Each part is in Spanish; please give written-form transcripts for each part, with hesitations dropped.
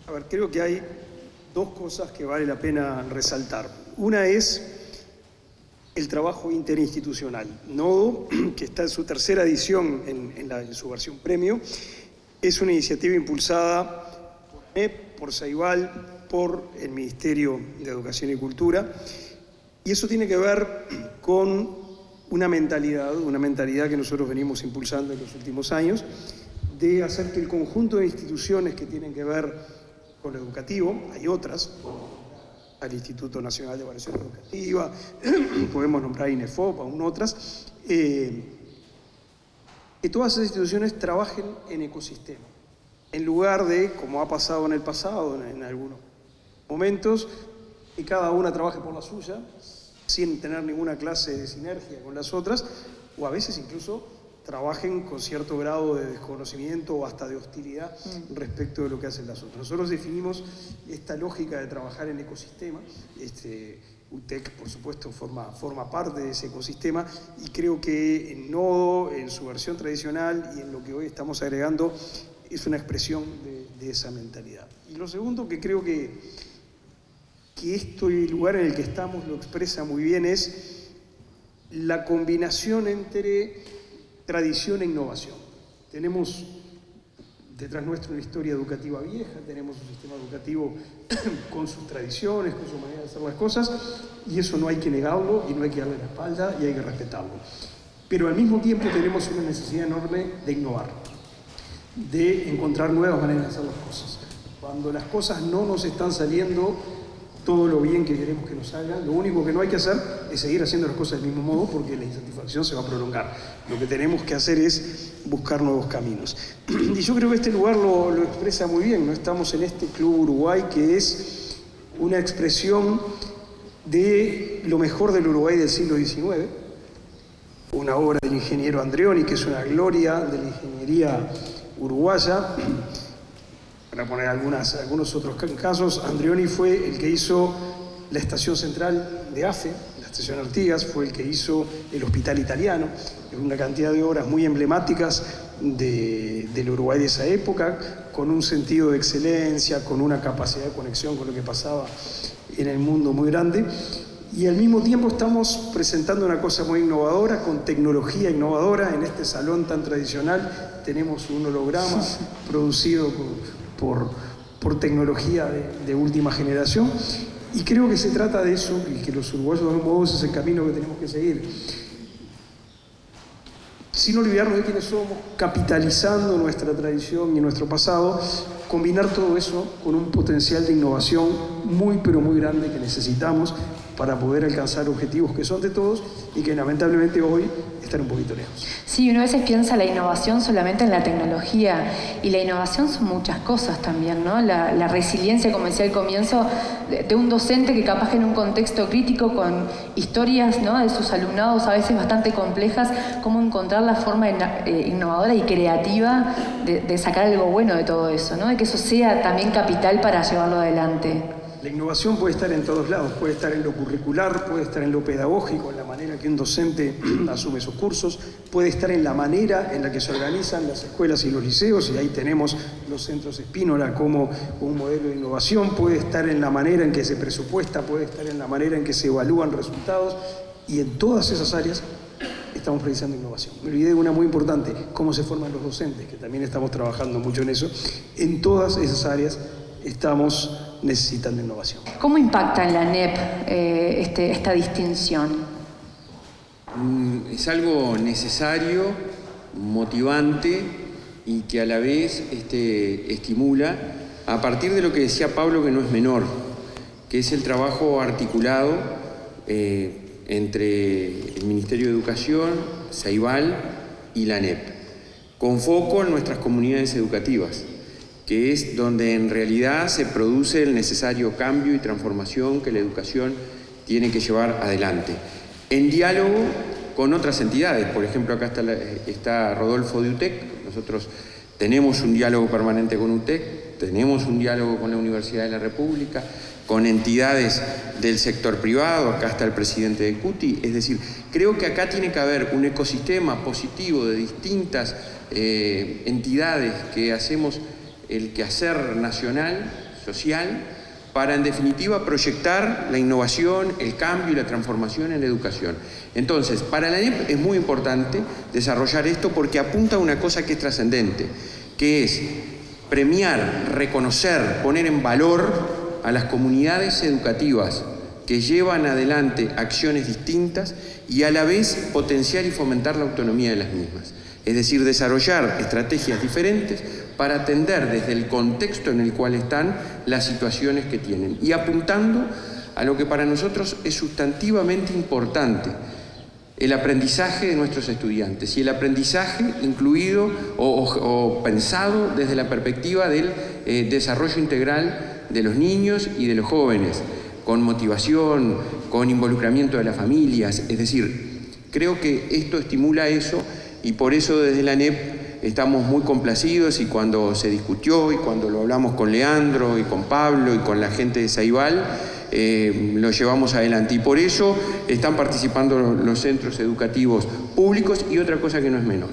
A ver, creo que hay dos cosas que vale la pena resaltar. Una es el trabajo interinstitucional. Nodo, que está en su tercera edición en su versión premio, es una iniciativa impulsada por NEP, por Ceibal, por el Ministerio de Educación y Cultura, y eso tiene que ver con una mentalidad que nosotros venimos impulsando en los últimos años, de hacer que el conjunto de instituciones que tienen que ver con lo educativo, hay otras, al Instituto Nacional de Evaluación Educativa, podemos nombrar INEFOP, aún otras, que todas esas instituciones trabajen en ecosistema, en lugar de, como ha pasado en el pasado, en algunos momentos, que cada una trabaje por la suya, sin tener ninguna clase de sinergia con las otras, o a veces incluso trabajen con cierto grado de desconocimiento o hasta de hostilidad respecto de lo que hacen las otras. Nosotros definimos esta lógica de trabajar en ecosistema. UTEC, por supuesto, forma parte de ese ecosistema, y creo que en Nodo, en su versión tradicional y en lo que hoy estamos agregando, es una expresión de esa mentalidad. Y lo segundo, que creo que el lugar en el que estamos lo expresa muy bien, es la combinación entre tradición e innovación. Tenemos detrás nuestro una historia educativa vieja, tenemos un sistema educativo con sus tradiciones, con su manera de hacer las cosas, y eso no hay que negarlo y no hay que darle la espalda y hay que respetarlo. Pero al mismo tiempo tenemos una necesidad enorme de innovar, de encontrar nuevas maneras de hacer las cosas. Cuando las cosas no nos están saliendo todo lo bien que queremos que nos salgan, lo único que no hay que hacer es seguir haciendo las cosas del mismo modo, porque la insatisfacción se va a prolongar. Lo que tenemos que hacer es buscar nuevos caminos. Y yo creo que este lugar lo expresa muy bien, ¿no? Estamos en este Club Uruguay, que es una expresión de lo mejor del Uruguay del siglo XIX, una obra del ingeniero Andreoni, que es una gloria de la ingeniería uruguaya. Para poner algunos otros casos, Andreoni fue el que hizo la estación central de AFE, la estación Artigas, fue el que hizo el Hospital Italiano, una cantidad de obras muy emblemáticas del Uruguay de esa época, con un sentido de excelencia, con una capacidad de conexión con lo que pasaba en el mundo muy grande. Y al mismo tiempo estamos presentando una cosa muy innovadora, con tecnología innovadora. En este salón tan tradicional tenemos un holograma producido por tecnología de última generación, y creo que se trata de eso, y que los uruguayos de algún modo ese es el camino que tenemos que seguir, sin olvidarnos de quiénes somos, capitalizando nuestra tradición y nuestro pasado, combinar todo eso con un potencial de innovación muy pero muy grande que necesitamos para poder alcanzar objetivos que son de todos y que lamentablemente hoy están un poquito lejos. Sí, uno a veces piensa la innovación solamente en la tecnología, y la innovación son muchas cosas también, ¿no? La resiliencia, como decía al comienzo, de un docente que capaz que en un contexto crítico, con historias, ¿no?, de sus alumnados a veces bastante complejas, cómo encontrar la forma innovadora y creativa de sacar algo bueno de todo eso, ¿no? De que eso sea también capital para llevarlo adelante. La innovación puede estar en todos lados, puede estar en lo curricular, puede estar en lo pedagógico, en la manera que un docente asume sus cursos, puede estar en la manera en la que se organizan las escuelas y los liceos, y ahí tenemos los centros Espínola como un modelo de innovación, puede estar en la manera en que se presupuesta, puede estar en la manera en que se evalúan resultados, y en todas esas áreas estamos precisando innovación. Me olvidé de una muy importante, cómo se forman los docentes, que también estamos trabajando mucho en eso. En todas esas áreas estamos necesitando innovación. ¿Cómo impacta en la NEP esta distinción? Es algo necesario, motivante y que a la vez estimula, a partir de lo que decía Pablo, que no es menor, que es el trabajo articulado entre el Ministerio de Educación, Ceibal y la NEP, con foco en nuestras comunidades educativas, que es donde en realidad se produce el necesario cambio y transformación que la educación tiene que llevar adelante, en diálogo con otras entidades. Por ejemplo, acá está Rodolfo de UTEC. Nosotros tenemos un diálogo permanente con UTEC, tenemos un diálogo con la Universidad de la República, con entidades del sector privado. Acá está el presidente de CUTI. Es decir, creo que acá tiene que haber un ecosistema positivo de distintas entidades que hacemos el quehacer nacional social, para en definitiva proyectar la innovación, el cambio y la transformación en la educación. Entonces, para la ANEP es muy importante desarrollar esto porque apunta a una cosa que es trascendente, que es premiar, reconocer, poner en valor a las comunidades educativas que llevan adelante acciones distintas y a la vez potenciar y fomentar la autonomía de las mismas. Es decir, desarrollar estrategias diferentes para atender desde el contexto en el cual están las situaciones que tienen y apuntando a lo que para nosotros es sustantivamente importante, el aprendizaje de nuestros estudiantes y el aprendizaje incluido o pensado desde la perspectiva del desarrollo integral de los niños y de los jóvenes, con motivación, con involucramiento de las familias. Es decir, creo que esto estimula eso y por eso desde la ANEP estamos muy complacidos y cuando se discutió y cuando lo hablamos con Leandro y con Pablo y con la gente de Ceibal, lo llevamos adelante. Y por eso están participando los centros educativos públicos y otra cosa que no es menor,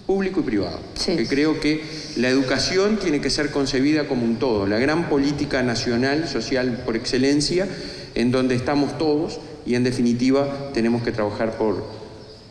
público y privado. Sí. Que creo que la educación tiene que ser concebida como un todo, la gran política nacional, social por excelencia, en donde estamos todos y en definitiva tenemos que trabajar por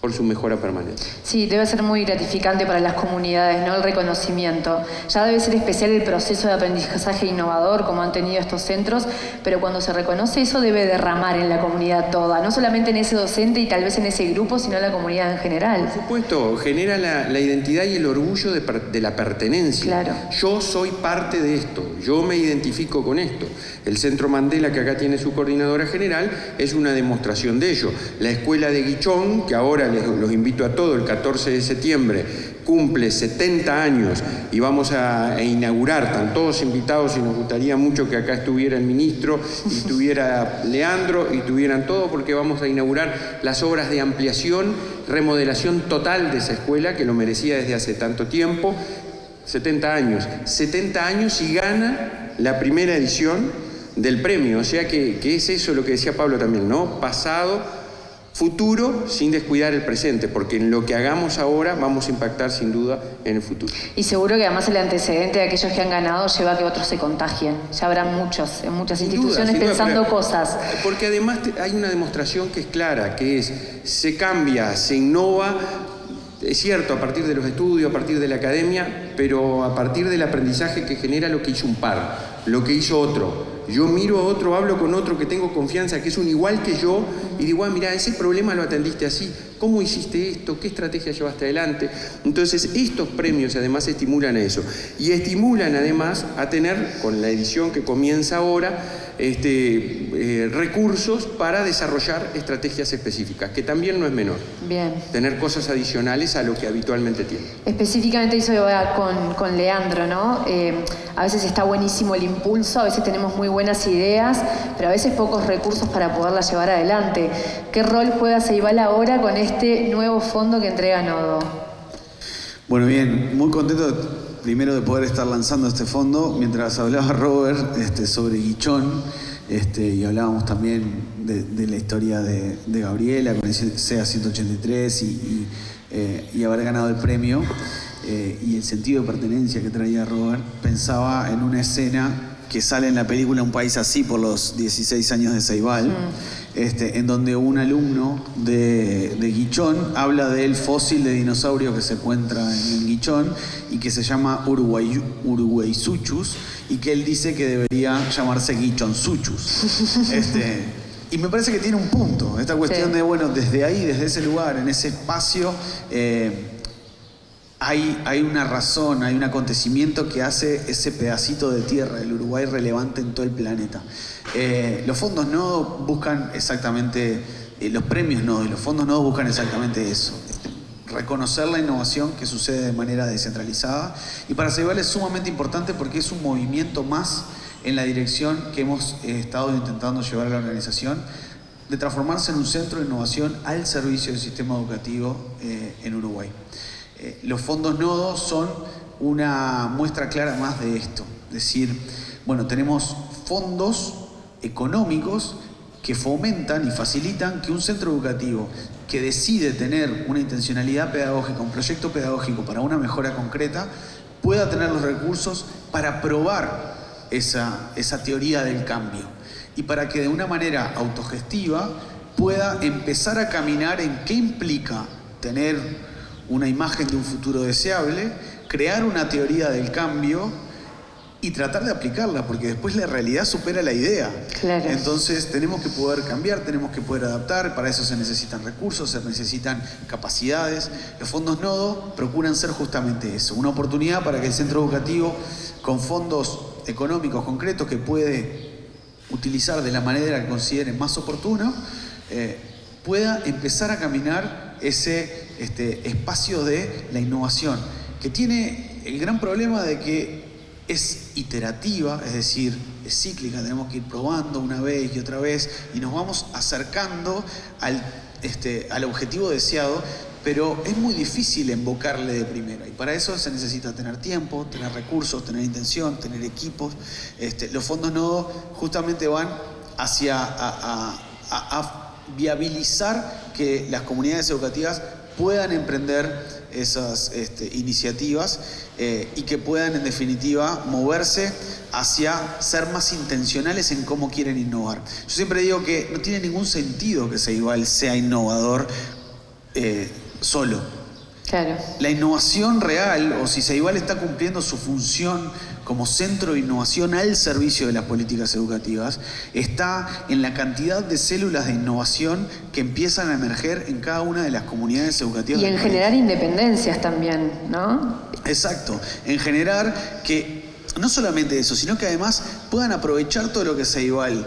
su mejora permanente. Sí, debe ser muy gratificante para las comunidades, ¿no? El reconocimiento. Ya debe ser especial el proceso de aprendizaje innovador como han tenido estos centros, pero cuando se reconoce eso debe derramar en la comunidad toda, no solamente en ese docente y tal vez en ese grupo, sino en la comunidad en general. Por supuesto, genera la identidad y el orgullo de la pertenencia. Claro. Yo soy parte de esto, yo me identifico con esto. El Centro Mandela, que acá tiene su coordinadora general, es una demostración de ello. La escuela de Guichón, que ahora los invito a todos, el 14 de septiembre, cumple 70 años y vamos a inaugurar, están todos invitados y nos gustaría mucho que acá estuviera el ministro y estuviera Leandro y estuvieran todos porque vamos a inaugurar las obras de ampliación, remodelación total de esa escuela que lo merecía desde hace tanto tiempo. 70 años y gana la primera edición del premio, o sea que es eso lo que decía Pablo también, ¿no? Pasado, futuro, sin descuidar el presente, porque en lo que hagamos ahora vamos a impactar sin duda en el futuro. Y seguro que además el antecedente de aquellos que han ganado lleva a que otros se contagien. Ya habrá muchos, en muchas instituciones sin duda, pensando pero, cosas. Porque además hay una demostración que es clara, que es, se cambia, se innova, es cierto, a partir de los estudios, a partir de la academia, pero a partir del aprendizaje que genera lo que hizo un par, lo que hizo otro. Yo miro a otro, hablo con otro que tengo confianza, que es un igual que yo, y digo, mira, ese problema lo atendiste así, ¿cómo hiciste esto? ¿Qué estrategia llevaste adelante? Entonces, estos premios además estimulan a eso. Y estimulan además a tener, con la edición que comienza ahora, recursos para desarrollar estrategias específicas, que también no es menor. Bien. Tener cosas adicionales a lo que habitualmente tiene. Específicamente eso va con Leandro, ¿no? A veces está buenísimo el impulso, a veces tenemos muy buenas ideas, pero a veces pocos recursos para poderlas llevar adelante. ¿Qué rol juega Ceibal ahora con este nuevo fondo que entrega Nodo? Bueno, bien, muy contento primero de poder estar lanzando este fondo. Mientras hablaba Robert sobre Guichón, y hablábamos también de la historia de Gabriela con el SEA 183 y haber ganado el premio y el sentido de pertenencia que traía Robert, pensaba en una escena que sale en la película Un País Así por los 16 años de Ceibal, en donde un alumno de Guichón habla del fósil de dinosaurio que se encuentra en Guichón y que se llama Uruguaysuchus y que él dice que debería llamarse Guichonsuchus. Y me parece que tiene un punto, esta cuestión de, bueno, desde ahí, desde ese lugar, en ese espacio, hay una razón, hay un acontecimiento que hace ese pedacito de tierra del Uruguay relevante en todo el planeta. Los fondos Nodo buscan exactamente, los premios Nodo y los fondos Nodo buscan exactamente eso. Reconocer la innovación que sucede de manera descentralizada. Y para Ceibal es sumamente importante porque es un movimiento más en la dirección que hemos estado intentando llevar a la organización, de transformarse en un centro de innovación al servicio del sistema educativo en Uruguay. Los fondos Nodo son una muestra clara más de esto. Es decir, bueno, tenemos fondos económicos que fomentan y facilitan que un centro educativo que decide tener una intencionalidad pedagógica, un proyecto pedagógico para una mejora concreta, pueda tener los recursos para probar esa teoría del cambio y para que de una manera autogestiva pueda empezar a caminar en qué implica tener una imagen de un futuro deseable, crear una teoría del cambio y tratar de aplicarla, porque después la realidad supera la idea. Claro. Entonces tenemos que poder cambiar, tenemos que poder adaptar, para eso se necesitan recursos, se necesitan capacidades. Los fondos nodo procuran ser justamente eso, una oportunidad para que el centro educativo, con fondos económicos concretos que puede utilizar de la manera que considere más oportuno, pueda empezar a caminar ese espacio de la innovación, que tiene el gran problema de que es iterativa, es decir, es cíclica, tenemos que ir probando una vez y otra vez y nos vamos acercando al objetivo deseado, pero es muy difícil invocarle de primera y para eso se necesita tener tiempo, tener recursos, tener intención, tener equipos. Los fondos nodo justamente van hacia a viabilizar que las comunidades educativas puedan emprender esas iniciativas y que puedan en definitiva moverse hacia ser más intencionales en cómo quieren innovar. Yo siempre digo que no tiene ningún sentido que Ceibal sea innovador solo. Claro. La innovación real, o si Ceibal está cumpliendo su función como centro de innovación al servicio de las políticas educativas, está en la cantidad de células de innovación que empiezan a emerger en cada una de las comunidades educativas. Y en generar independencias también, ¿no? Exacto, en generar que no solamente eso, sino que además puedan aprovechar todo lo que Ceibal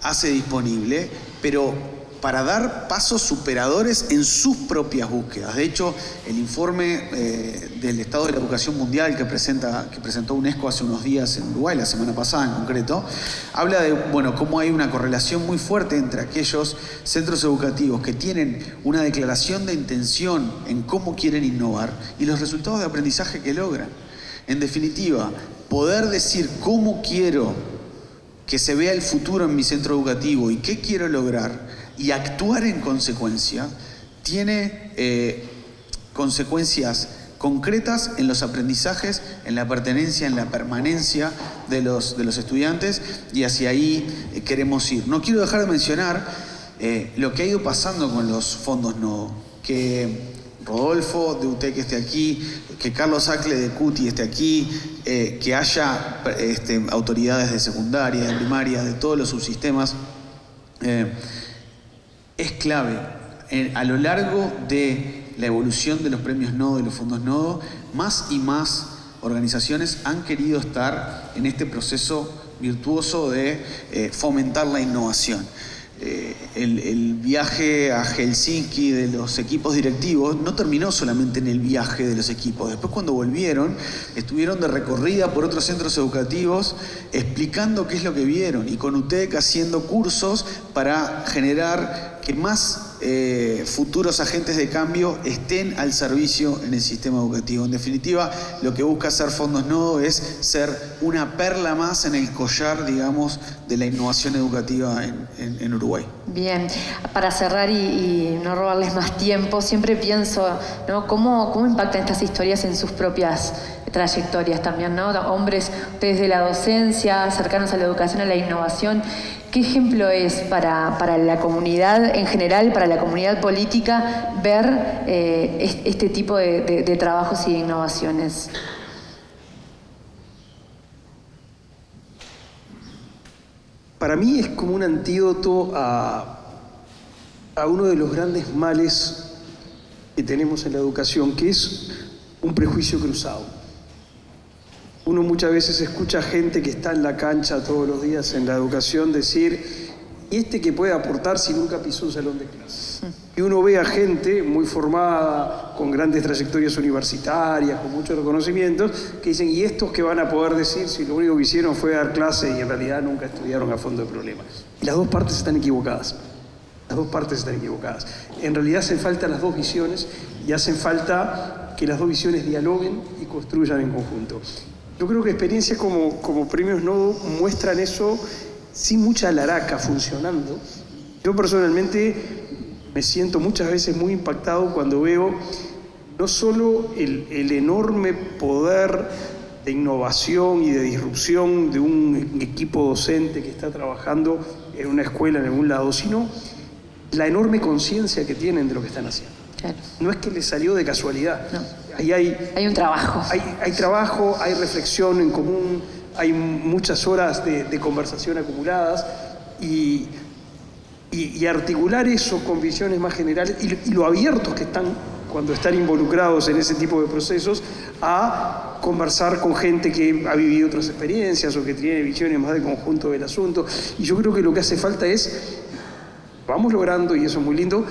hace disponible, pero para dar pasos superadores en sus propias búsquedas. De hecho, el informe del Estado de la Educación Mundial que presentó UNESCO hace unos días en Uruguay, la semana pasada en concreto, habla de cómo hay una correlación muy fuerte entre aquellos centros educativos que tienen una declaración de intención en cómo quieren innovar y los resultados de aprendizaje que logran. En definitiva, poder decir cómo quiero que se vea el futuro en mi centro educativo y qué quiero lograr y actuar en consecuencia, tiene consecuencias concretas en los aprendizajes, en la pertenencia, en la permanencia de los estudiantes y hacia ahí queremos ir. No quiero dejar de mencionar lo que ha ido pasando con los fondos nodo, que Rodolfo de UTEC esté aquí, que Carlos Acle de CUTI esté aquí, que haya autoridades de secundaria, de primaria, de todos los subsistemas. Es clave. A lo largo de la evolución de los premios nodo y los fondos nodo, más y más organizaciones han querido estar en este proceso virtuoso de fomentar la innovación. El viaje a Helsinki de los equipos directivos no terminó solamente en el viaje de los equipos. Después, cuando volvieron, estuvieron de recorrida por otros centros educativos explicando qué es lo que vieron y con UTEC haciendo cursos para generar que más futuros agentes de cambio estén al servicio en el sistema educativo. En definitiva, lo que busca hacer Fondos Nodo es ser una perla más en el collar, digamos, de la innovación educativa en Uruguay. Bien, para cerrar y no robarles más tiempo, siempre pienso, ¿no? ¿Cómo impactan estas historias en sus propias trayectorias también, ¿no? Hombres, ustedes de la docencia, cercanos a la educación, a la innovación. ¿Qué ejemplo es para la comunidad en general, para la comunidad política, ver este tipo de trabajos y de innovaciones? Para mí es como un antídoto a uno de los grandes males que tenemos en la educación, que es un prejuicio cruzado. Uno muchas veces escucha gente que está en la cancha todos los días en la educación decir, ¿y este qué puede aportar si nunca pisó un salón de clase? Y uno ve a gente muy formada, con grandes trayectorias universitarias, con muchos reconocimientos, que dicen, ¿y estos qué van a poder decir si lo único que hicieron fue dar clase y en realidad nunca estudiaron a fondo el problema? Y las dos partes están equivocadas. Las dos partes están equivocadas. En realidad hacen falta las dos visiones y hacen falta que las dos visiones dialoguen y construyan en conjunto. Yo creo que experiencias como Premios Nodo muestran eso sin mucha alaraca funcionando. Yo personalmente me siento muchas veces muy impactado cuando veo no solo el enorme poder innovación y de disrupción de un equipo docente que está trabajando en una escuela en algún lado, sino la enorme conciencia que tienen de lo que están haciendo. Claro. No es que les salió de casualidad. No. Ahí Hay un trabajo. Hay trabajo, hay reflexión en común, hay muchas horas de conversación acumuladas y articular eso con visiones más generales y lo abiertos que están cuando están involucrados en ese tipo de procesos a conversar con gente que ha vivido otras experiencias o que tiene visiones más de conjunto del asunto. Y yo creo que lo que hace falta es, vamos logrando, y eso es muy lindo,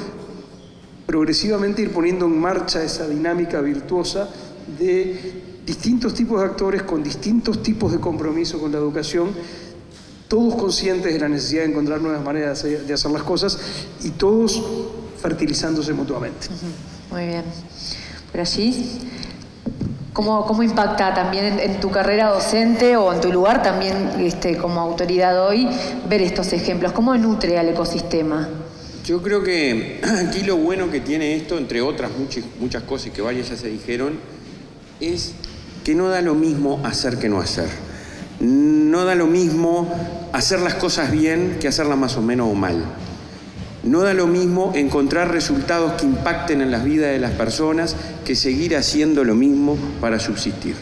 progresivamente ir poniendo en marcha esa dinámica virtuosa de distintos tipos de actores con distintos tipos de compromiso con la educación, todos conscientes de la necesidad de encontrar nuevas maneras de hacer las cosas y todos fertilizándose mutuamente. Muy bien. Por allí, ¿cómo impacta también en tu carrera docente o en tu lugar también como autoridad hoy ver estos ejemplos? ¿Cómo nutre al ecosistema? Yo creo que aquí lo bueno que tiene esto, entre otras muchas cosas que varias ya se dijeron, es que no da lo mismo hacer que no hacer. No da lo mismo hacer las cosas bien que hacerlas más o menos o mal. No da lo mismo encontrar resultados que impacten en las vidas de las personas que seguir haciendo lo mismo para subsistir.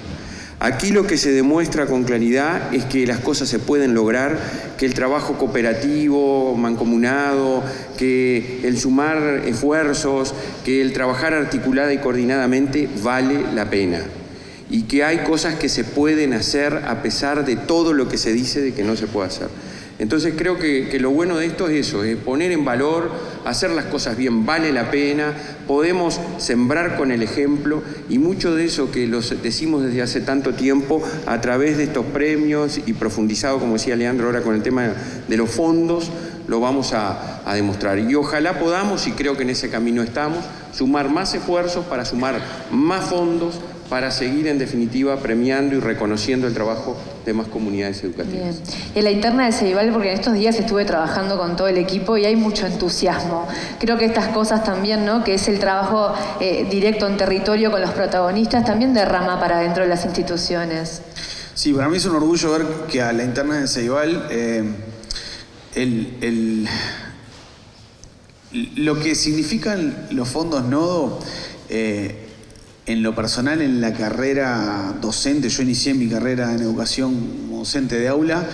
Aquí lo que se demuestra con claridad es que las cosas se pueden lograr, que el trabajo cooperativo, mancomunado, que el sumar esfuerzos, que el trabajar articulada y coordinadamente vale la pena. Y que hay cosas que se pueden hacer a pesar de todo lo que se dice de que no se puede hacer. Entonces creo que lo bueno de esto es eso, es poner en valor, hacer las cosas bien, vale la pena, podemos sembrar con el ejemplo y mucho de eso que los decimos desde hace tanto tiempo a través de estos premios y profundizado, como decía Leandro ahora con el tema de los fondos, lo vamos a demostrar. Y ojalá podamos, y creo que en ese camino estamos, sumar más esfuerzos para sumar más fondos, para seguir en definitiva premiando y reconociendo el trabajo de más comunidades educativas. Bien. En la interna de Ceibal, porque en estos días estuve trabajando con todo el equipo y hay mucho entusiasmo. Creo que estas cosas también, ¿no? Que es el trabajo directo en territorio con los protagonistas, también derrama para dentro de las instituciones. Sí, para mí es un orgullo ver que a la interna de Ceibal lo que significan los fondos nodo en lo personal, en la carrera docente, yo inicié mi carrera en educación como docente de aula,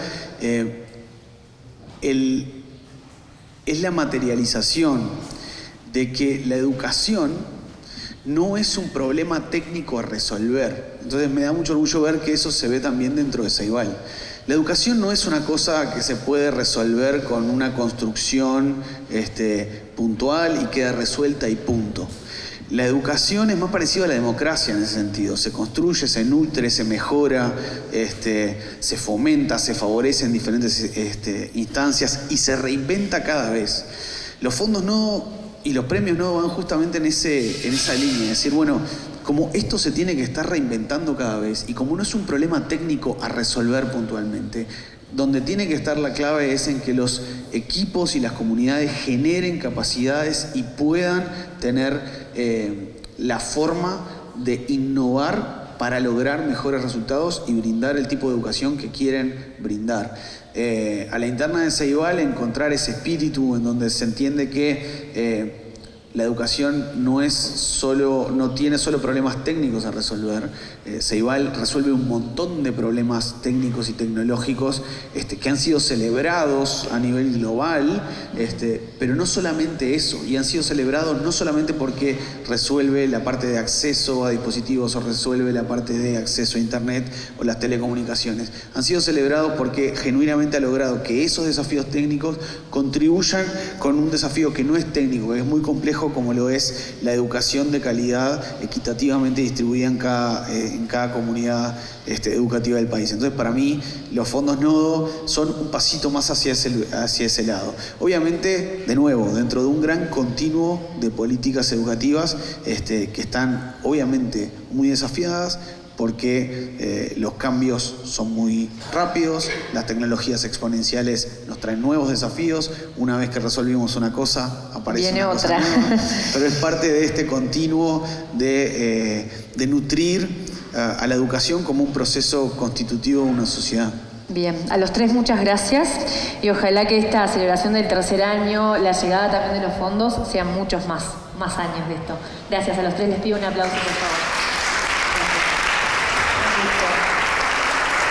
es la materialización de que la educación no es un problema técnico a resolver. Entonces me da mucho orgullo ver que eso se ve también dentro de Ceibal. La educación no es una cosa que se puede resolver con una construcción puntual y queda resuelta y punto. La educación es más parecida a la democracia en ese sentido. Se construye, se nutre, se mejora, se fomenta, se favorece en diferentes instancias y se reinventa cada vez. Los fondos no y los premios no van justamente en esa línea. Es decir, bueno, como esto se tiene que estar reinventando cada vez y como no es un problema técnico a resolver puntualmente, donde tiene que estar la clave es en que los equipos y las comunidades generen capacidades y puedan tener la forma de innovar para lograr mejores resultados y brindar el tipo de educación que quieren brindar. A la interna de Ceibal encontrar ese espíritu en donde se entiende que la educación no tiene solo problemas técnicos a resolver. Ceibal resuelve un montón de problemas técnicos y tecnológicos que han sido celebrados a nivel global, pero no solamente eso, y han sido celebrados no solamente porque resuelve la parte de acceso a dispositivos o resuelve la parte de acceso a internet o las telecomunicaciones. Han sido celebrados porque genuinamente ha logrado que esos desafíos técnicos contribuyan con un desafío que no es técnico, que es muy complejo, como lo es la educación de calidad equitativamente distribuida en cada comunidad educativa del país. Entonces, para mí, los fondos nodo son un pasito más hacia ese lado. Obviamente, de nuevo, dentro de un gran continuo de políticas educativas que están, obviamente, muy desafiadas, porque los cambios son muy rápidos, las tecnologías exponenciales nos traen nuevos desafíos, una vez que resolvimos una cosa, aparece viene una otra. cosa nueva, pero es parte de este continuo de nutrir a la educación como un proceso constitutivo de una sociedad. Bien, a los tres muchas gracias y ojalá que esta celebración del tercer año, la llegada también de los fondos, sean muchos más años de esto. Gracias a los tres, les pido un aplauso por favor.